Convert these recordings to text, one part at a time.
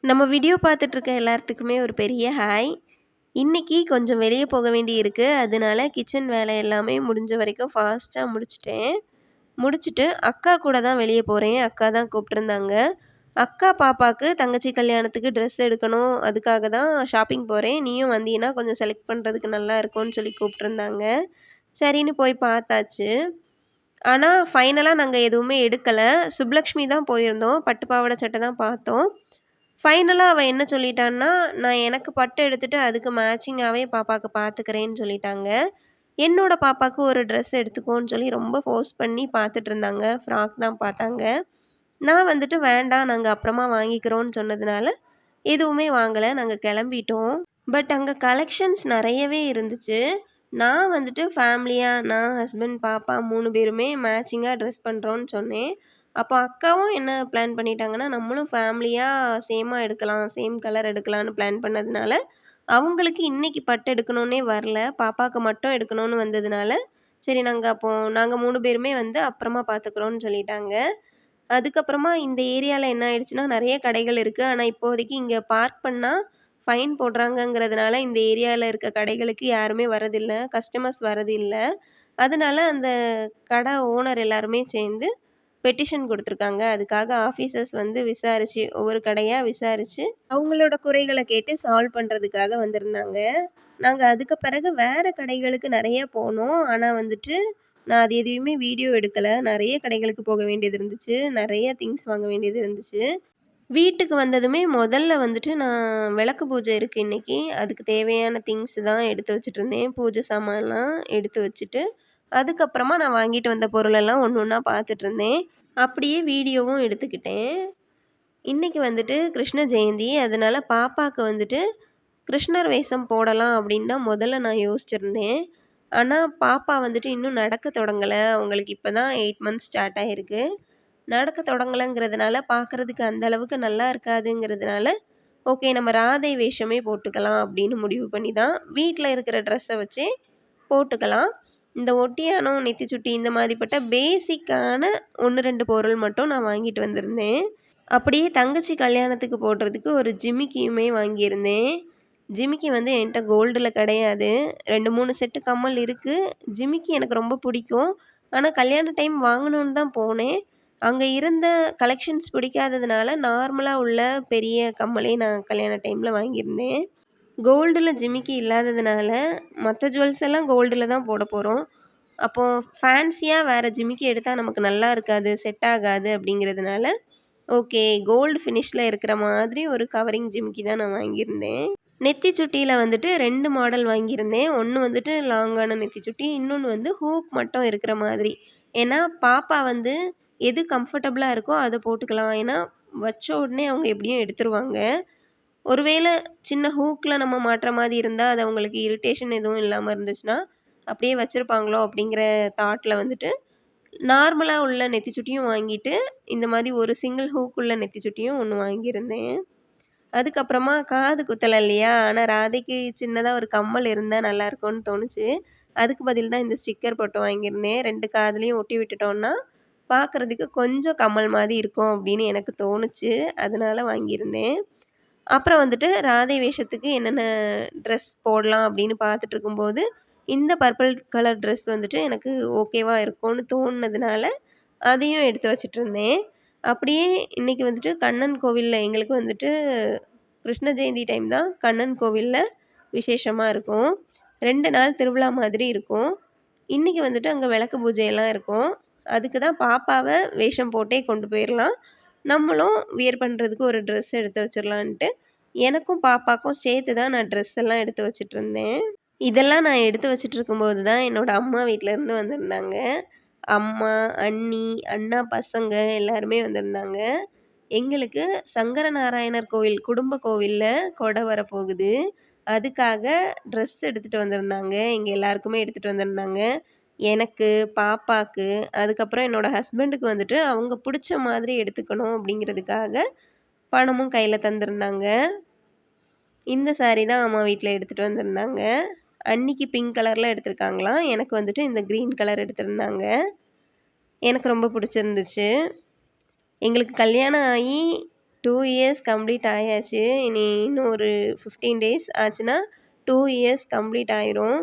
நம்ம வீடியோ பார்த்துட்ருக்க எல்லாத்துக்குமே ஒரு பெரிய ஹாய். இன்னைக்கு கொஞ்சம் வெளிய போக வேண்டி இருக்கு. அதனால கிச்சன் வேலை எல்லாமே முடிஞ்ச வரைக்கும் ஃபாஸ்ட்டா முடிச்சுட்டேன். முடிச்சுட்டு அக்கா கூட தான் வெளிய போறேன். அக்கா தான் கூப்பிட்டுருந்தாங்க. அக்கா பாப்பாக்கு தங்கச்சி கல்யாணத்துக்கு ட்ரெஸ் எடுக்கணும். அதுக்காக தான் ஷாப்பிங் போறேன். நீயும் வந்தீன்னா கொஞ்சம் செலக்ட் பண்ணுறதுக்கு நல்லா இருக்கும்னு சொல்லி கூப்பிட்டுருந்தாங்க. சரின்னு போய் பார்த்தாச்சு. ஆனா ஃபைனலா நாங்க எதுவுமே எடுக்கல. சுப்புலக்ஷ்மி தான் போயிருந்தோம். பட்டு பாவாடை சட்டை தான் பார்த்தோம். ஃபைனலா அவ என்ன சொல்லிட்டான்னா, நான் எனக்கு பட்டு எடுத்துட்டு அதுக்கு மேட்சிங்காவே பாப்பாக்கு பார்த்துக்கிறேன்னு சொல்லிட்டாங்க. என்னோட பாப்பாக்கு ஒரு ட்ரெஸ் எடுத்துக்கோன்னு சொல்லி ரொம்ப ஃபோர்ஸ் பண்ணி பார்த்துட்டுருந்தாங்க. ஃப்ராக் தான் பார்த்தாங்க. நான் வந்துட்டு வேண்டாம் நாங்க அப்புறமா வாங்கிக்கிறோம்னு சொன்னதுனால, எதுவுமே வாங்கல. நாங்க கிளம்பிட்டோம். பட் அங்க கலெக்ஷன்ஸ் நெறையவே இருந்துச்சு. நான் வந்துட்டு ஃபேமிலியா நான், ஹஸ்பண்ட், பாப்பா 3 பேருமே மேட்சிங்கா ட்ரெஸ் பண்றோம்ன்னு சொன்னேன். அப்போ அக்காவும் என்ன பிளான் பண்ணிட்டாங்கன்னா, நம்மளும் ஃபேமிலியா சேமா எடுக்கலாம், சேம் கலர் எடுக்கலான்னு பிளான் பண்ணதுனால, அவங்களுக்கு இன்னைக்கு பட்டு எடுக்கணும்னே வரல. பாப்பாக்கு மட்டும் எடுக்கணும்னு வந்ததுனால, சரி நாங்க 3 பேருமே வந்து அப்புறமா பார்த்துக்குறோம்னு சொல்லிட்டாங்க. அதுக்கப்புறமா இந்த ஏரியால என்ன ஆயிடுச்சுன்னா, நெறைய கடைகள் இருக்கு. ஆனா இப்போதைக்கு இங்க பார்க் பண்ணா ஃபைன் போடுறாங்கங்கிறதுனால, இந்த ஏரியால இருக்க கடைகளுக்கு யாருமே வரதில்ல. கஸ்டமர்ஸ் வரதில்ல. அதனால அந்த கடை ஓனர் எல்லாருமே சேர்ந்து பெட்டிஷன் குடுத்துருக்காங்க. அதுக்காக ஆஃபீசர்ஸ் வந்து விசாரிச்சு, ஒவ்வொரு கடையா விசாரிச்சு, அவங்களோட குறைகள கேட்டு சால்வ் பண்றதுக்காக வந்திருந்தாங்க. நாங்க அதுக்கு பிறகு வேற கடைகளுக்கு நெறைய போனோம். ஆனா வந்துட்டு, நான் அது எதையுமே வீடியோ எடுக்கல. நெறைய கடைகளுக்கு போக வேண்டியது இருந்துச்சு. நெறைய திங்ஸ் வாங்க வேண்டியது இருந்துச்சு. வீட்டுக்கு வந்ததுமே முதல்ல வந்துட்டு நான் விளக்கு பூஜை இருக்கு இன்னைக்கு. அதுக்கு தேவையான திங்ஸ் தான் எடுத்து வச்சுட்டுருந்தேன். பூஜை சாமான்லாம் எடுத்து வச்சுட்டு, அதுக்கப்புறமா நான் வாங்கிட்டு வந்த பொருளெல்லாம் ஒண்ணு ஒண்ணா பார்த்துட்டுருந்தேன். அப்படியே வீடியோவும் எடுத்துக்கிட்டேன். இன்னைக்கு வந்துட்டு கிருஷ்ண ஜெயந்தி. அதனால பாப்பாக்கு வந்துட்டு கிருஷ்ணர் வேஷம் போடலாம் அப்படின்னு தான் முதல்ல நான் யோசிச்சிருந்தேன். ஆனா பாப்பா வந்துட்டு இன்னும் நடக்க தொடங்கல. அவங்களுக்கு இப்ப தான் 8 மந்த்ஸ் ஸ்டார்ட் ஆயிருக்கு. நடக்க தொடங்கலங்கிறதுனால பார்க்கறதுக்கு அந்த அளவுக்கு நல்லா இருக்காதுங்கிறதுனால, ஓகே நம்ம ராதை வேஷமே போட்டுக்கலாம் அப்படின்னு முடிவு பண்ணி தான் வீட்ல இருக்கிற ட்ரெஸ்ஸ வச்சே போட்டுக்கலாம். இந்த ஒட்டியானம், நெத்திச்சுட்டி இந்த மாதிரிப்பட்ட பேசிக்கான 1, 2 பொருள் மட்டும் நான் வாங்கிட்டு வந்திருந்தேன். அப்படியே தங்கச்சி கல்யாணத்துக்கு போடுறதுக்கு ஒரு ஜிமிக்கியுமே வாங்கியிருந்தேன். ஜிமிக்கி வந்து என்ட்ட கோல்டுல கிடையாது. 2, 3 செட்டு கம்மல் இருக்கு. ஜிமிக்கி எனக்கு ரொம்ப பிடிக்கும். ஆனா கல்யாண டைம் வாங்கணும்னு தான் போனேன். அங்க இருந்த கலெக்ஷன்ஸ் பிடிக்காததுனால, நார்மலா உள்ள பெரிய கம்மலே நான் கல்யாண டைம்ல வாங்கியிருந்தேன். கோல்டுல ஜிமிக்கி இல்லாததுனால, மத்த ஜுவல்ஸ் எல்லாம் கோல்டுல தான் போட போறோம். அப்போ ஃபேன்சியா வேற ஜிமிக்கி எடுத்தா நமக்கு நல்லா இருக்காது, செட் ஆகாது அப்படிங்கிறதுனால, ஓகே கோல்டு ஃபினிஷ்ல இருக்கிற மாதிரி ஒரு கவரிங் ஜிமிக்கி தான் நான் வாங்கியிருந்தேன். நெத்தி சுட்டியில வந்துட்டு 2 மாடல் வாங்கியிருந்தேன். ஒண்ணு வந்துட்டு லாங்கான நெத்தி சுட்டி, இன்னொன்னு வந்து ஹூக் மட்டும் இருக்கிற மாதிரி. ஏன்னா, பாப்பா வந்து எது கம்ஃபர்டபுளா இருக்கோ அத போட்டுக்கலாம். ஏன்னா, வச்ச உடனே அவங்க எப்படியும் எடுத்துருவாங்க. ஒருவேள சின்ன ஹூக்ல நம்ம மாட்ற மாரி இருந்தா, அது அவங்களுக்கு இரிட்டேஷன் எதுவும் இல்லாம இருந்துச்சுன்னா, அப்படியே வச்சிருப்பாங்களோ அப்படிங்கிற தாட்ல வந்துட்டு, நார்மலா உள்ள நெத்தி சுட்டியும் வாங்கிட்டு, இந்த மாரி ஒரு சிங்கிள் ஹூக் உள்ள நெத்தி சுட்டியும் ஒண்ணு வாங்கியிருந்தேன். அதுக்கப்புறமா காது குத்தல இல்லையா? ஆனா ராதைக்கு சின்னதா ஒரு கம்மல் இருந்தா நல்லாயிருக்கும்னு தோணுச்சு. அதுக்கு பதில் தான் இந்த ஸ்டிக்கர் போட்டு வாங்கியிருந்தேன். 2 காதுலயும் ஒட்டி விட்டுட்டோம்னா, பார்க்கறதுக்கு கொஞ்சம் கம்மல் மாரி இருக்கும் அப்படின்னு எனக்கு தோணுச்சு. அதனால வாங்கியிருந்தேன். அப்புறம் வந்துட்டு ராதை வேஷத்துக்கு என்னென்ன ட்ரெஸ் போடலாம் அப்படின்னு பார்த்துட்ருக்கும்போது, இந்த பர்பிள் கலர் ட்ரெஸ் வந்துட்டு எனக்கு ஓகேவா இருக்கும்னு தோணுனதுனால, அதையும் எடுத்து வச்சுட்டுருந்தேன். அப்படியே இன்னைக்கு வந்துட்டு கண்ணன் கோவில்ல எங்களுக்கு வந்துட்டு கிருஷ்ண ஜெயந்தி டைம் தான் கண்ணன் கோவில்ல விசேஷமா இருக்கும். 2 நாள் திருவிழா மாதிரி இருக்கும். இன்னைக்கு வந்துட்டு அங்க விளக்கு பூஜையெல்லாம் இருக்கும். அதுக்கு தான் பாப்பாவ வேஷம் போட்டே கொண்டு போயிரலாம். நம்மளும் வியர் பண்றதுக்கு ஒரு ட்ரெஸ் எடுத்து வச்சிரலான்ட்டு, எனக்கும் பாப்பாக்கும் சேர்த்து தான் நான் ட்ரெஸ் எல்லாம் எடுத்து வச்சுட்டுருந்தேன். இதெல்லாம் நான் எடுத்து வச்சுட்டுருக்கும்போது தான் என்னோட அம்மா வீட்லருந்து வந்திருந்தாங்க. அம்மா, அண்ணி, அண்ணா பசங்க எல்லாருமே வந்திருந்தாங்க. எங்களுக்கு சங்கரநாராயணர் கோவில், குடும்ப கோவில்ல கொடை வரப்போகுது. அதுக்காக ட்ரெஸ் எடுத்துட்டு வந்திருந்தாங்க. எங்க எல்லாருக்குமே எடுத்துட்டு வந்திருந்தாங்க. எனக்கு, பாப்பாக்கு, அதுக்கப்புறம் என்னோட ஹஸ்பண்டுக்கு வந்துட்டு அவங்க புடிச்ச மாதிரி எடுத்துக்கணும் அப்படிங்கிறதுக்காக பணமும் கையில தந்திருந்தாங்க. இந்த சாரி தான் அம்மா வீட்ல எடுத்துட்டு வந்திருந்தாங்க. அண்ணிக்கு பிங்க் கலர்ல எடுத்திருக்காங்களாம். எனக்கு வந்துட்டு இந்த கிரீன் கலர் எடுத்திருந்தாங்க. எனக்கு ரொம்ப பிடிச்சிருந்துச்சு. எங்களுக்கு கல்யாணம் ஆகி 2 இயர்ஸ் கம்ப்ளீட் ஆயாச்சு. இனி இன்னும் ஒரு 15 டேஸ் ஆச்சுன்னா 2 இயர்ஸ் கம்ப்ளீட் ஆயிரும்.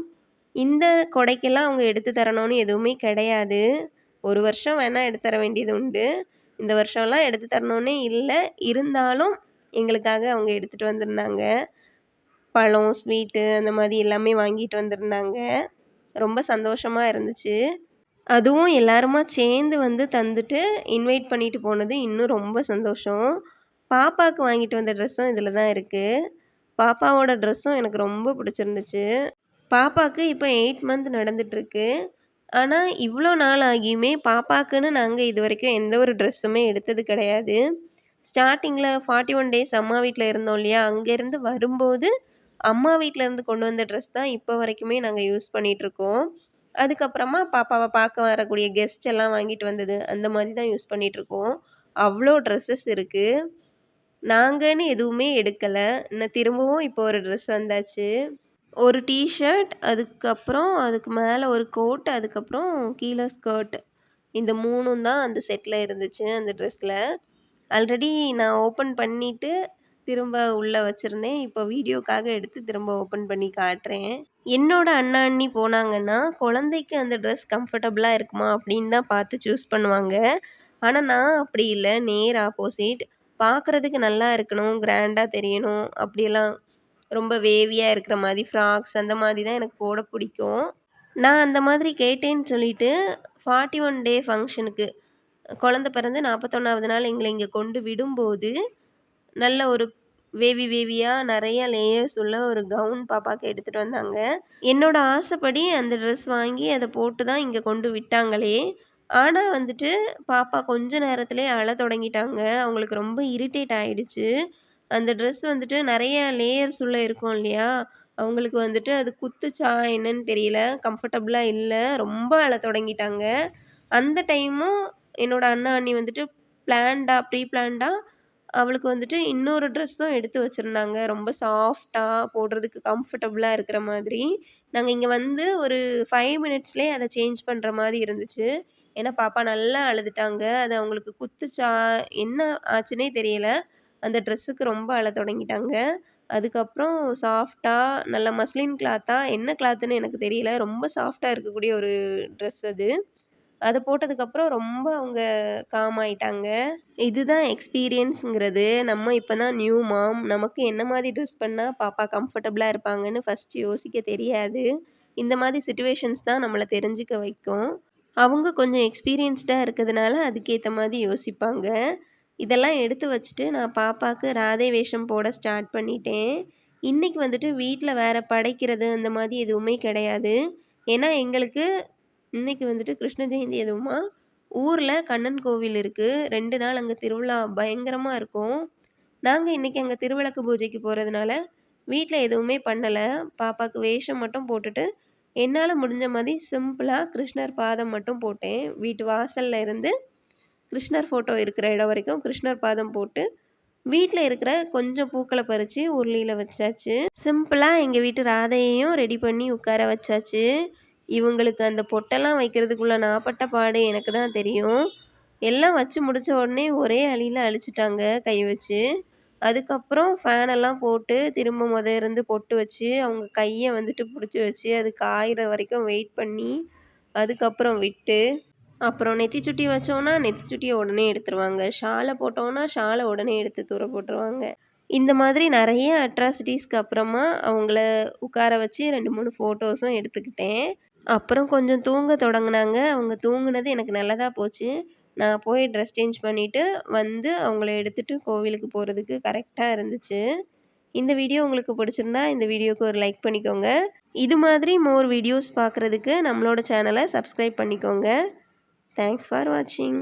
இந்த கொடைக்கெல்லாம் அவங்க எடுத்து தரணும்னு எதுவுமே கிடையாது. 1 வருஷம் வேணா எடுத்து தர வேண்டியது உண்டு. இந்த வருஷம்லாம் எடுத்து தரணும்னே இல்ல. இருந்தாலும் எங்களுக்காக அவங்க எடுத்துட்டு வந்திருந்தாங்க. பழம், ஸ்வீட்டு அந்த மாரி எல்லாமே வாங்கிட்டு வந்திருந்தாங்க. ரொம்ப சந்தோஷமா இருந்துச்சு. அதுவும் எல்லாருமா சேர்ந்து வந்து தந்துட்டு, இன்வைட் பண்ணிட்டு போனது இன்னும் ரொம்ப சந்தோஷம். பாப்பாக்கு வாங்கிட்டு வந்த ட்ரெஸ்ஸும் இதில தான் இருக்கு. பாப்பாவோட ட்ரெஸ்ஸும் எனக்கு ரொம்ப பிடிச்சிருந்துச்சு. பாப்பாக்கு இப்போ 8 மந்த் நடந்துட்டுருக்கு. ஆனா, இவ்ளோ நாள் ஆகியுமே பாப்பாக்குன்னு நாங்க இதுவரைக்கும் எந்த ஒரு ட்ரெஸ்ஸுமே எடுத்தது கிடையாது. ஸ்டார்ட்டிங்கில 41 டேஸ் அம்மா வீட்ல இருந்தோம் இல்லையா? அங்கேருந்து வரும்போது, அம்மா வீட்லருந்து கொண்டு வந்த ட்ரெஸ் தான் இப்போ வரைக்குமே நாங்க யூஸ் பண்ணிட்டுருக்கோம். அதுக்கப்புறமா பாப்பாவ பார்க்க வரக்கூடிய கெஸ்ட் எல்லாம் வாங்கிட்டு வந்தது, அந்த மாரி தான் யூஸ் பண்ணிட்டுருக்கோம். அவ்ளோ ட்ரெஸ்ஸஸ் இருக்கு. நாங்கன்னு எதுவுமே எடுக்கல. இன்னும் திரும்பவும் இப்போ ஒரு ட்ரெஸ் வந்தாச்சு. ஒரு டீ ஷர்ட், அதுக்கப்புறம் அதுக்கு மேல ஒரு கோட், அதுக்கப்புறம் கீழ ஸ்கர்ட். இந்த 3ம் தான் அந்த செட்ல இருந்துச்சு, அந்த ட்ரெஸ்ல. ஆல்ரெடி நான் ஓப்பன் பண்ணிட்டு, திரும்ப உள்ள வச்சிருந்தேன். இப்போ வீடியோக்காக எடுத்து திரும்ப ஓப்பன் பண்ணி காட்டுறேன். என்னோட அண்ணா, அண்ணி போனாங்கன்னா, குழந்தைக்கு அந்த ட்ரெஸ் கம்ஃபர்டபுளா இருக்குமா அப்படின்னு தான் பார்த்து சூஸ் பண்ணுவாங்க. ஆனா நான் அப்படி இல்ல. நேர் ஆப்போசிட். பார்க்குறதுக்கு நல்லா இருக்கணும், கிராண்டா தெரியணும், அப்படியெல்லாம் ரொம்ப வேவியா இருக்கிற மாரி ஃப்ராக்ஸ் அந்த மாரி தான் எனக்கு போட பிடிக்கும். நான் அந்த மாதிரி கேட்டேன்னு சொல்லிட்டு 41 டே ஃபங்ஷனுக்கு குழந்தை பிறந்து 41வது நாள் எங்கள இங்க கொண்டு விடும்போது, நல்ல ஒரு வேவியா நெறைய லேயர்ஸ் உள்ள ஒரு கவுன் பாப்பாக்கு எடுத்துட்டு வந்தாங்க. என்னோட ஆசைப்படி அந்த ட்ரெஸ் வாங்கி அத போட்டு தான் இங்க கொண்டு விட்டாங்களே! ஆனா வந்துட்டு பாப்பா கொஞ்ச நேரத்திலேயே அழத் தொடங்கிட்டாங்க. அவங்களுக்கு ரொம்ப இரிட்டேட் ஆயிடுச்சு. அந்த ட்ரெஸ் வந்துட்டு நெறைய லேயர்ஸ் உள்ள இருக்கும் இல்லையா? அவங்களுக்கு வந்துட்டு அது குத்துச்சா என்னன்னு தெரியல. கம்ஃபர்டபுளா இல்ல. ரொம்ப அழத் தொடங்கிட்டாங்க. அந்த டைமும் என்னோட அண்ணா, அண்ணி வந்துட்டு ப்ரீ பிளான்டா அவளுக்கு வந்துட்டு இன்னொரு ட்ரெஸ்ஸும் எடுத்து வச்சிருந்தாங்க. ரொம்ப சாஃப்ட்டா போடுறதுக்கு கம்ஃபர்டபுளா இருக்கிற மாதிரி. நாங்க இங்க வந்து ஒரு 5 மினிட்ஸ்லயே அத சேஞ்ச் பண்ற மாரி இருந்துச்சு. ஏன்னா பாப்பா நல்லா அழுதுட்டாங்க. அது அவங்களுக்கு குத்துச்சா, என்ன ஆச்சுன்னே தெரியல. அந்த ட்ரெஸ்ஸுக்கு ரொம்ப அழத் தொடங்கிட்டாங்க. அதுக்கப்புறம் சாஃப்ட்டா நல்ல மஸ்லின் கிளாத்தா, என்ன கிளாத்துன்னு எனக்கு தெரியல. ரொம்ப சாஃப்ட்டா இருக்கக்கூடிய ஒரு ட்ரெஸ் அது. அத போட்டதுக்கப்புறம் ரொம்ப அவங்க காம் ஆயிட்டாங்க. இதுதான் எக்ஸ்பீரியன்ஸ்ங்கிறது. நம்ம இப்ப தான் நியூ மாம். நமக்கு என்ன மாரி ட்ரெஸ் பண்ணா பாப்பா கம்ஃபர்டபுளா இருப்பாங்கன்னு ஃபர்ஸ்ட்டு யோசிக்க தெரியாது. இந்த மாரி சிச்சுவேஷன்ஸ் தான் நம்மள தெரிஞ்சுக்க வைக்கும். அவங்க கொஞ்சம் எக்ஸ்பீரியன்ஸ்டா இருக்கிறதுனால அதுக்கேத்த மாரி யோசிப்பாங்க. இதெல்லாம் எடுத்து வச்சுட்டு நான் பாப்பாக்கு ராதை வேஷம் போட ஸ்டார்ட் பண்ணிட்டேன். இன்னைக்கு வந்துட்டு வீட்ல வேற படைக்கிறது அந்த மாரி எதுவுமே கிடையாது. ஏன்னா எங்களுக்கு இன்னைக்கு வந்துட்டு கிருஷ்ண ஜெயந்தி அதுவுமா, ஊர்ல கண்ணன் கோவில் இருக்கு. 2 நாள் அங்க திருவிழா பயங்கரமா இருக்கும். நாங்க இன்னைக்கு அங்க திருவிளக்கு பூஜைக்கு போறதுனால, வீட்ல எதுவுமே பண்ணல. பாப்பாக்கு வேஷம் மட்டும் போட்டுட்டு, என்னால முடிஞ்ச மாரி சிம்பிளா கிருஷ்ணர் பாதம் மட்டும் போட்டேன். வீட்டு வாசல்ல இருந்து கிருஷ்ணர் ஃபோட்டோ இருக்கிற இடம் வரைக்கும் கிருஷ்ணர் பாதம் போட்டு, வீட்ல இருக்கிற கொஞ்சம் பூக்கள பறிச்சு உருளியில வச்சாச்சு. சிம்பிளா எங்க வீட்டு ராதையையும் ரெடி பண்ணி உட்கார வச்சாச்சு. இவங்களுக்கு அந்த பொட்டெல்லாம் வைக்கிறதுக்குள்ள நான் பட்ட பாடு எனக்கு தான் தெரியும். எல்லாம் வச்சு முடிச்ச உடனே ஒரே அழியில அழிச்சுட்டாங்க கை வச்சு. அதுக்கப்புறம் ஃபேனெல்லாம் போட்டு திரும்ப இருந்து பொட்டு வச்சு, அவங்க கைய வந்துட்டு புடிச்சு வச்சு, அது காயிற வரைக்கும் வெயிட் பண்ணி, அதுக்கப்புறம் விட்டு, அப்புறம் நெத்தி சுட்டி வச்சோன்னா, நெத்தி சுட்டிய உடனே எடுத்துருவாங்க. ஷால போட்டோன்னா, ஷால உடனே எடுத்து தூர போட்டுருவாங்க. இந்த மாதிரி நெறைய அட்ராசிட்டீஸ்க்கு அப்புறமா அவங்கள உட்கார வச்சு 2, 3 ஃபோட்டோஸும் எடுத்துக்கிட்டேன். அப்புறம் கொஞ்சம் தூங்க தொடங்குனாங்க. அவங்க தூங்குனது எனக்கு நல்லதா போச்சு. நான் போய் ட்ரெஸ் சேஞ்ச் பண்ணிட்டு வந்து அவங்கள எடுத்துட்டு கோவிலுக்கு போறதுக்கு கரெக்ட்டா இருந்துச்சு. இந்த வீடியோ உங்களுக்கு பிடிச்சிருந்தா, இந்த வீடியோக்கு ஒரு லைக் பண்ணிக்கோங்க. இது மாதிரி மோர் வீடியோஸ் பார்க்குறதுக்கு நம்மளோட சேனல சப்ஸ்கிரைப் பண்ணிக்கோங்க. தேங்க்ஸ் ஃபார் வாட்சிங்.